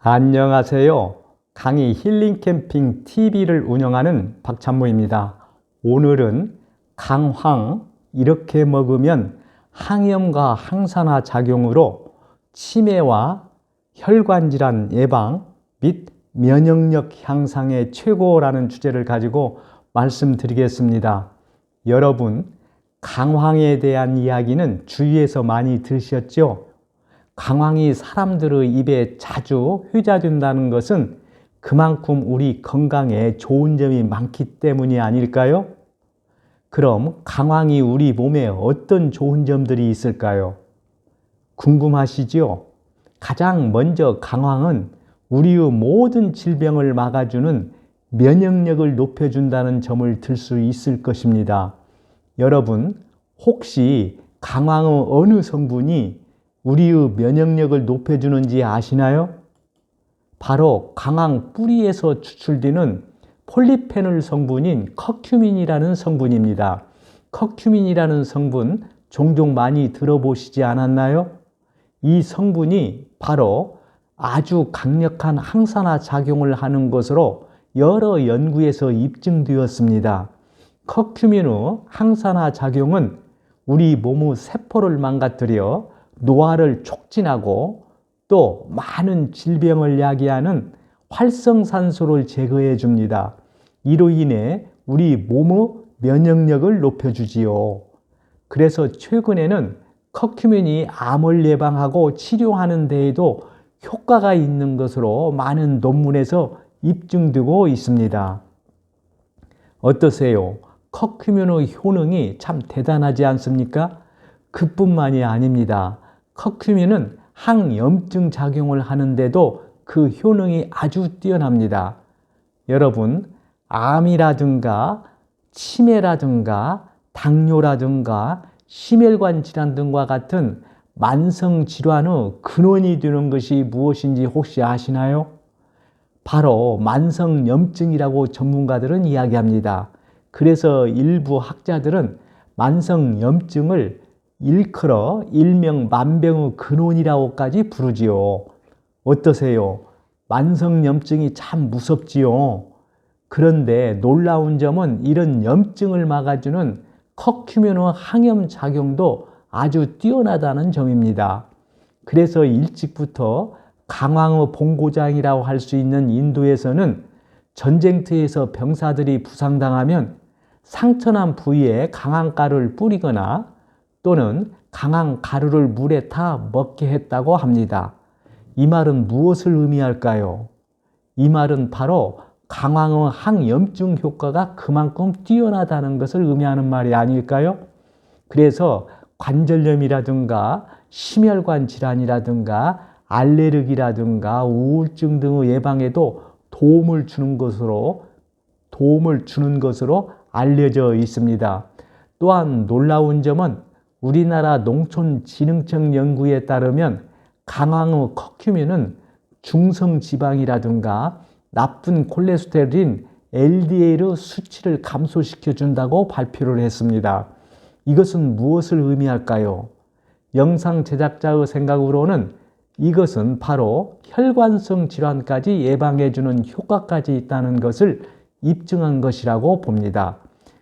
안녕하세요. 강의 힐링 캠핑 TV를 운영하는 박찬모입니다. 오늘은 강황, 이렇게 먹으면 항염과 항산화 작용으로 치매와 혈관질환 예방 및 면역력 향상에 최고라는 주제를 가지고 말씀드리겠습니다. 여러분, 강황에 대한 이야기는 주위에서 많이 들으셨죠? 강황이 사람들의 입에 자주 회자된다는 것은 그만큼 우리 건강에 좋은 점이 많기 때문이 아닐까요? 그럼 강황이 우리 몸에 어떤 좋은 점들이 있을까요? 궁금하시죠? 가장 먼저 강황은 우리의 모든 질병을 막아주는 면역력을 높여준다는 점을 들 수 있을 것입니다. 여러분, 혹시 강황의 어느 성분이 우리의 면역력을 높여주는지 아시나요? 바로 강황 뿌리에서 추출되는 폴리페놀 성분인 커큐민이라는 성분입니다. 커큐민이라는 성분 종종 많이 들어보시지 않았나요? 이 성분이 바로 아주 강력한 항산화 작용을 하는 것으로 여러 연구에서 입증되었습니다. 커큐민의 항산화 작용은 우리 몸의 세포를 망가뜨려 노화를 촉진하고 또 많은 질병을 야기하는 활성산소를 제거해 줍니다. 이로 인해 우리 몸의 면역력을 높여주지요. 그래서 최근에는 커큐민이 암을 예방하고 치료하는 데에도 효과가 있는 것으로 많은 논문에서 입증되고 있습니다. 어떠세요? 커큐민의 효능이 참 대단하지 않습니까? 그뿐만이 아닙니다. 커큐민은 항염증 작용을 하는데도 그 효능이 아주 뛰어납니다. 여러분, 암이라든가 치매라든가 당뇨라든가 심혈관 질환 등과 같은 만성 질환의 근원이 되는 것이 무엇인지 혹시 아시나요? 바로 만성염증이라고 전문가들은 이야기합니다. 그래서 일부 학자들은 만성염증을 일컬어 일명 만병의 근원이라고까지 부르지요. 어떠세요? 만성염증이 참 무섭지요. 그런데 놀라운 점은 이런 염증을 막아주는 커큐민의 항염 작용도 아주 뛰어나다는 점입니다. 그래서 일찍부터 강황의 본고장이라고 할 수 있는 인도에서는 전쟁터에서 병사들이 부상당하면 상처난 부위에 강황가루를 뿌리거나 또는 강황 가루를 물에 타 먹게 했다고 합니다. 이 말은 무엇을 의미할까요? 이 말은 바로 강황의 항염증 효과가 그만큼 뛰어나다는 것을 의미하는 말이 아닐까요? 그래서 관절염이라든가 심혈관 질환이라든가 알레르기라든가 우울증 등의 예방에도 도움을 주는 것으로 알려져 있습니다. 또한 놀라운 점은 우리나라 농촌진흥청 연구에 따르면 강황의 커큐민은 중성지방이라든가 나쁜 콜레스테롤인 LDL의 수치를 감소시켜 준다고 발표를 했습니다. 이것은 무엇을 의미할까요? 영상 제작자의 생각으로는 이것은 바로 혈관성 질환까지 예방해 주는 효과까지 있다는 것을 입증한 것이라고 봅니다.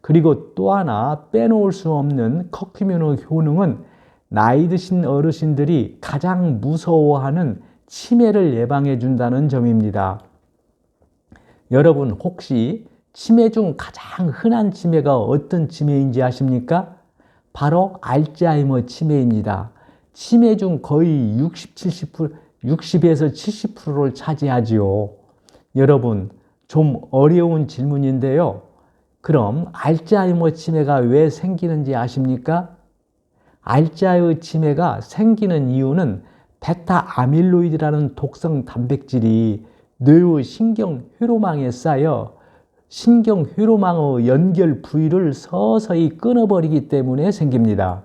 그리고 또 하나 빼놓을 수 없는 커큐민의 효능은 나이 드신 어르신들이 가장 무서워하는 치매를 예방해 준다는 점입니다. 여러분, 혹시 치매 중 가장 흔한 치매가 어떤 치매인지 아십니까? 바로 알츠하이머 치매입니다. 치매 중 거의 60에서 70%를 차지하지요. 여러분, 좀 어려운 질문인데요. 그럼 알츠하이머 치매가 왜 생기는지 아십니까? 알츠하이머 치매가 생기는 이유는 베타 아밀로이드라는 독성 단백질이 뇌의 신경회로망에 쌓여 신경회로망의 연결 부위를 서서히 끊어버리기 때문에 생깁니다.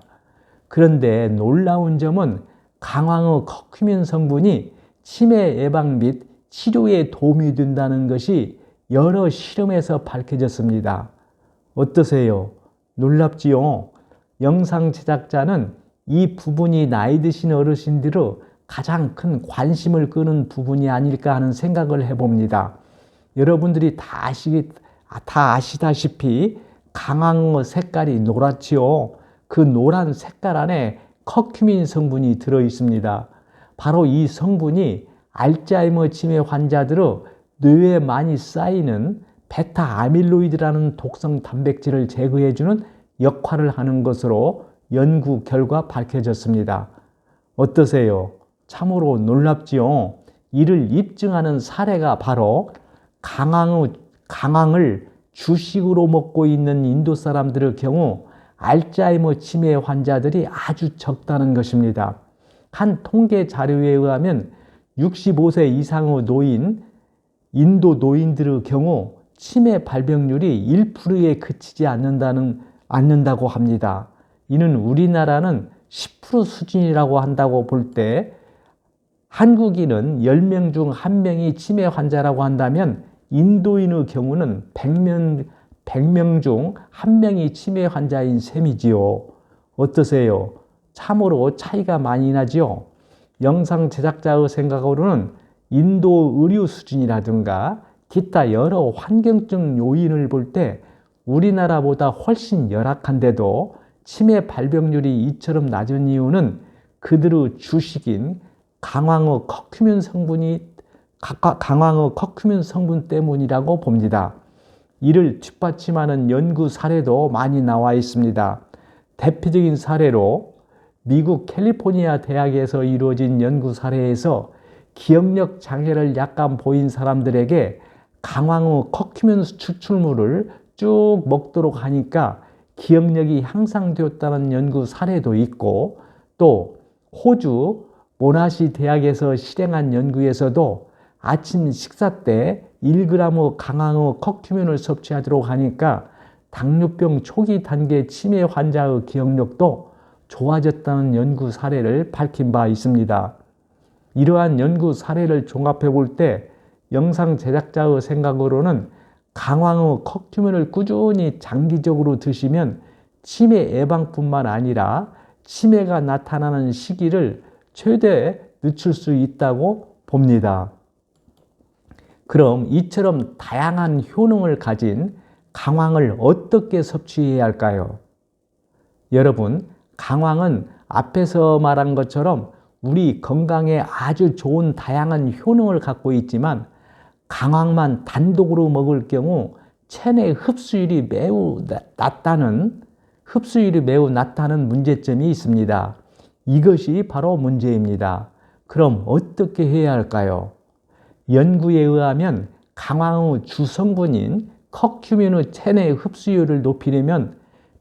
그런데 놀라운 점은 강황의 커큐민 성분이 치매 예방 및 치료에 도움이 된다는 것이 여러 실험에서 밝혀졌습니다. 어떠세요? 놀랍지요? 영상 제작자는 이 부분이 나이 드신 어르신들의 가장 큰 관심을 끄는 부분이 아닐까 하는 생각을 해봅니다. 여러분들이 다 아시다시피 강황어 색깔이 노랗지요. 그 노란 색깔 안에 커큐민 성분이 들어 있습니다. 바로 이 성분이 알츠하이머 치매 환자들의 뇌에 많이 쌓이는 베타 아밀로이드라는 독성 단백질을 제거해주는 역할을 하는 것으로 연구 결과 밝혀졌습니다. 어떠세요? 참으로 놀랍지요? 이를 입증하는 사례가 바로 강황을 주식으로 먹고 있는 인도 사람들의 경우 알츠하이머 치매 환자들이 아주 적다는 것입니다. 한 통계 자료에 의하면 65세 이상의 인도 노인들의 경우 치매 발병률이 1%에 그치지 않는다고 합니다. 이는 우리나라는 10% 수준이라고 한다고 볼 때 한국인은 10명 중 1명이 치매 환자라고 한다면 인도인의 경우는 100명 중 1명이 치매 환자인 셈이지요. 어떠세요? 참으로 차이가 많이 나지요. 영상 제작자의 생각으로는 인도 의료 수준이라든가 기타 여러 환경적 요인을 볼 때 우리나라보다 훨씬 열악한데도 치매 발병률이 이처럼 낮은 이유는 그들의 주식인 강황의 커큐민 성분 때문이라고 봅니다. 이를 뒷받침하는 연구 사례도 많이 나와 있습니다. 대표적인 사례로 미국 캘리포니아 대학에서 이루어진 연구 사례에서 기억력 장애를 약간 보인 사람들에게 강황의 커큐민 추출물을 쭉 먹도록 하니까 기억력이 향상되었다는 연구 사례도 있고, 또 호주 모나시 대학에서 실행한 연구에서도 아침 식사 때 1g의 강황의 커큐민을 섭취하도록 하니까 당뇨병 초기 단계 치매 환자의 기억력도 좋아졌다는 연구 사례를 밝힌 바 있습니다. 이러한 연구 사례를 종합해 볼 때 영상 제작자의 생각으로는 강황의 커큐민을 꾸준히 장기적으로 드시면 치매 예방뿐만 아니라 치매가 나타나는 시기를 최대 늦출 수 있다고 봅니다. 그럼 이처럼 다양한 효능을 가진 강황을 어떻게 섭취해야 할까요? 여러분, 강황은 앞에서 말한 것처럼 우리 건강에 아주 좋은 다양한 효능을 갖고 있지만 강황만 단독으로 먹을 경우 체내 흡수율이 매우 낮다는 문제점이 있습니다. 이것이 바로 문제입니다. 그럼 어떻게 해야 할까요? 연구에 의하면 강황의 주성분인 커큐민의 체내 흡수율을 높이려면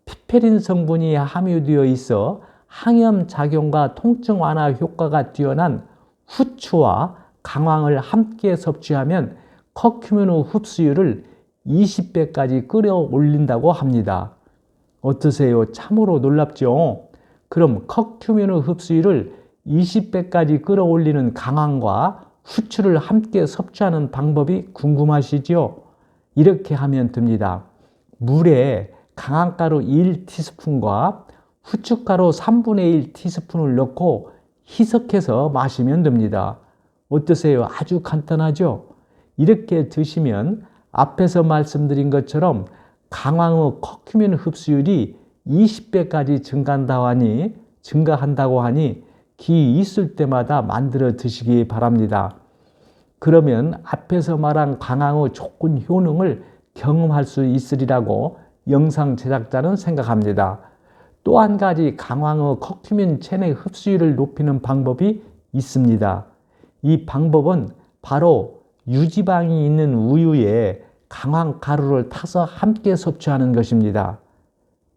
피페린 성분이 함유되어 있어 항염 작용과 통증 완화 효과가 뛰어난 후추와 강황을 함께 섭취하면 커큐민의 흡수율을 20배까지 끌어올린다고 합니다. 어떠세요? 참으로 놀랍죠? 그럼 커큐민의 흡수율을 20배까지 끌어올리는 강황과 후추를 함께 섭취하는 방법이 궁금하시죠? 이렇게 하면 됩니다. 물에 강황가루 1티스푼과 후춧가루 3분의 1티스푼을 넣고 희석해서 마시면 됩니다. 어떠세요? 아주 간단하죠? 이렇게 드시면 앞에서 말씀드린 것처럼 강황의 커큐민 흡수율이 20배까지 증가한다고 하니 기 있을 때마다 만들어 드시기 바랍니다. 그러면 앞에서 말한 강황의 좋은 효능을 경험할 수 있으리라고 영상 제작자는 생각합니다. 또 한 가지 강황의 커큐민 체내 흡수율을 높이는 방법이 있습니다. 이 방법은 바로 유지방이 있는 우유에 강황 가루를 타서 함께 섭취하는 것입니다.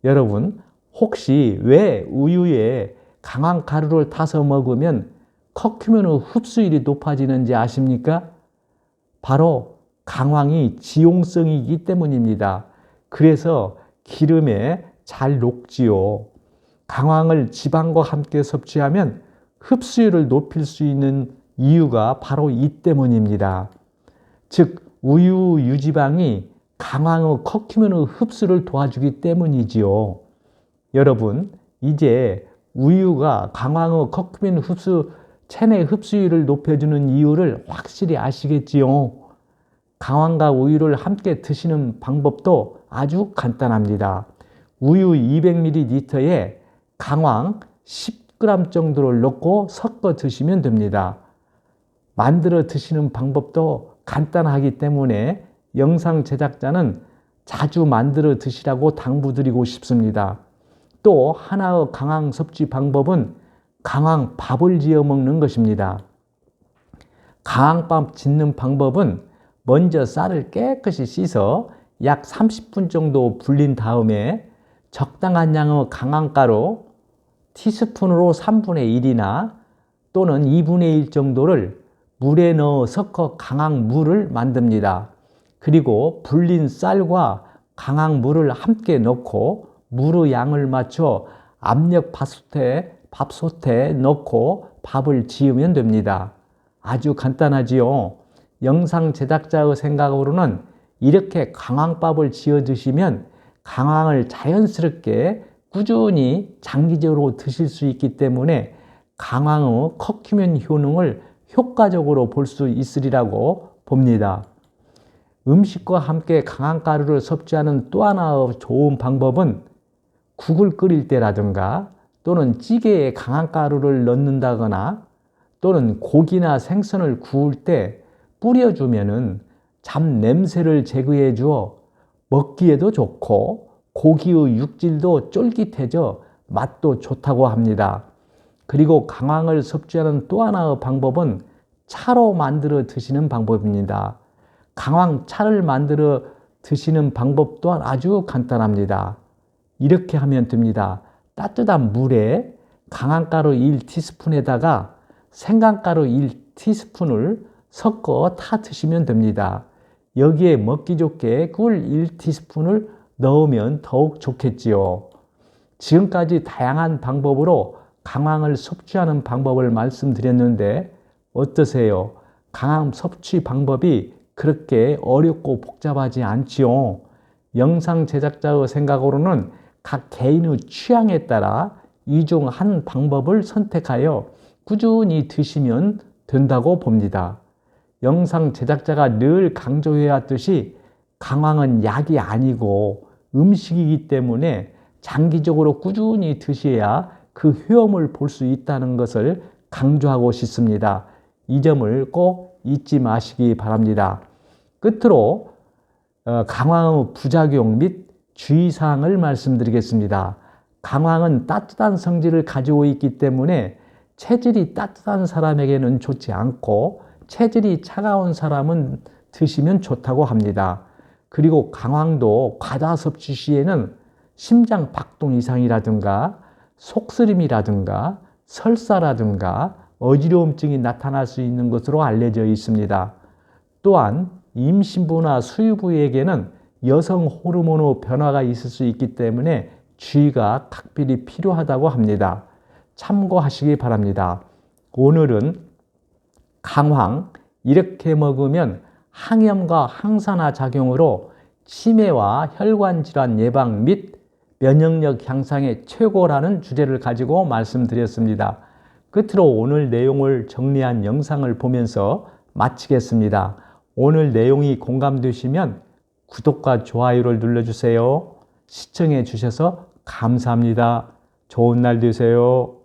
여러분, 혹시 왜 우유에 강황 가루를 타서 먹으면 커큐민의 흡수율이 높아지는지 아십니까? 바로 강황이 지용성이기 때문입니다. 그래서 기름에 잘 녹지요. 강황을 지방과 함께 섭취하면 흡수율을 높일 수 있는 이유가 바로 이 때문입니다. 즉, 우유 유지방이 강황의 커큐민의 흡수를 도와주기 때문이지요. 여러분, 이제 우유가 강황의 커큐민 흡수 체내 흡수율을 높여주는 이유를 확실히 아시겠지요? 강황과 우유를 함께 드시는 방법도 아주 간단합니다. 우유 200ml에 강황 10g 정도를 넣고 섞어 드시면 됩니다. 만들어 드시는 방법도 간단하기 때문에 영상 제작자는 자주 만들어 드시라고 당부드리고 싶습니다. 또 하나의 강황 섭취 방법은 강황밥을 지어 먹는 것입니다. 강황밥 짓는 방법은 먼저 쌀을 깨끗이 씻어 약 30분 정도 불린 다음에 적당한 양의 강황가루 티스푼으로 3분의 1이나 또는 2분의 1 정도를 물에 넣어 섞어 강황물을 만듭니다. 그리고 불린 쌀과 강황물을 함께 넣고 물의 양을 맞춰 압력 밥솥에 넣고 밥을 지으면 됩니다. 아주 간단하지요. 영상 제작자의 생각으로는 이렇게 강황밥을 지어 드시면 강황을 자연스럽게 꾸준히 장기적으로 드실 수 있기 때문에 강황의 커큐멘 효능을 효과적으로 볼 수 있으리라고 봅니다. 음식과 함께 강황가루를 섭취하는 또 하나의 좋은 방법은 국을 끓일 때라든가 또는 찌개에 강황가루를 넣는다거나 또는 고기나 생선을 구울 때 뿌려주면은 잡냄새를 제거해 주어 먹기에도 좋고 고기의 육질도 쫄깃해져 맛도 좋다고 합니다. 그리고 강황을 섭취하는 또 하나의 방법은 차로 만들어 드시는 방법입니다. 강황차를 만들어 드시는 방법 또한 아주 간단합니다. 이렇게 하면 됩니다. 따뜻한 물에 강황가루 1티스푼에다가 생강가루 1티스푼을 섞어 타 드시면 됩니다. 여기에 먹기 좋게 꿀 1티스푼을 넣으면 더욱 좋겠지요. 지금까지 다양한 방법으로 강황을 섭취하는 방법을 말씀드렸는데 어떠세요? 강황 섭취 방법이 그렇게 어렵고 복잡하지 않지요. 영상 제작자의 생각으로는 각 개인의 취향에 따라 이 중 한 방법을 선택하여 꾸준히 드시면 된다고 봅니다. 영상 제작자가 늘 강조해 왔듯이 강황은 약이 아니고 음식이기 때문에 장기적으로 꾸준히 드셔야 그 효험을 볼 수 있다는 것을 강조하고 싶습니다. 이 점을 꼭 잊지 마시기 바랍니다. 끝으로 강황의 부작용 및 주의사항을 말씀드리겠습니다. 강황은 따뜻한 성질을 가지고 있기 때문에 체질이 따뜻한 사람에게는 좋지 않고 체질이 차가운 사람은 드시면 좋다고 합니다. 그리고 강황도 과다 섭취 시에는 심장 박동 이상이라든가 속쓰림이라든가 설사라든가 어지러움증이 나타날 수 있는 것으로 알려져 있습니다. 또한 임신부나 수유부에게는 여성 호르몬의 변화가 있을 수 있기 때문에 주의가 각별히 필요하다고 합니다. 참고하시기 바랍니다. 오늘은 강황, 이렇게 먹으면 항염과 항산화 작용으로 치매와 혈관 질환 예방 및 면역력 향상에 최고라는 주제를 가지고 말씀드렸습니다. 끝으로 오늘 내용을 정리한 영상을 보면서 마치겠습니다. 오늘 내용이 공감되시면 구독과 좋아요를 눌러주세요. 시청해 주셔서 감사합니다. 좋은 날 되세요.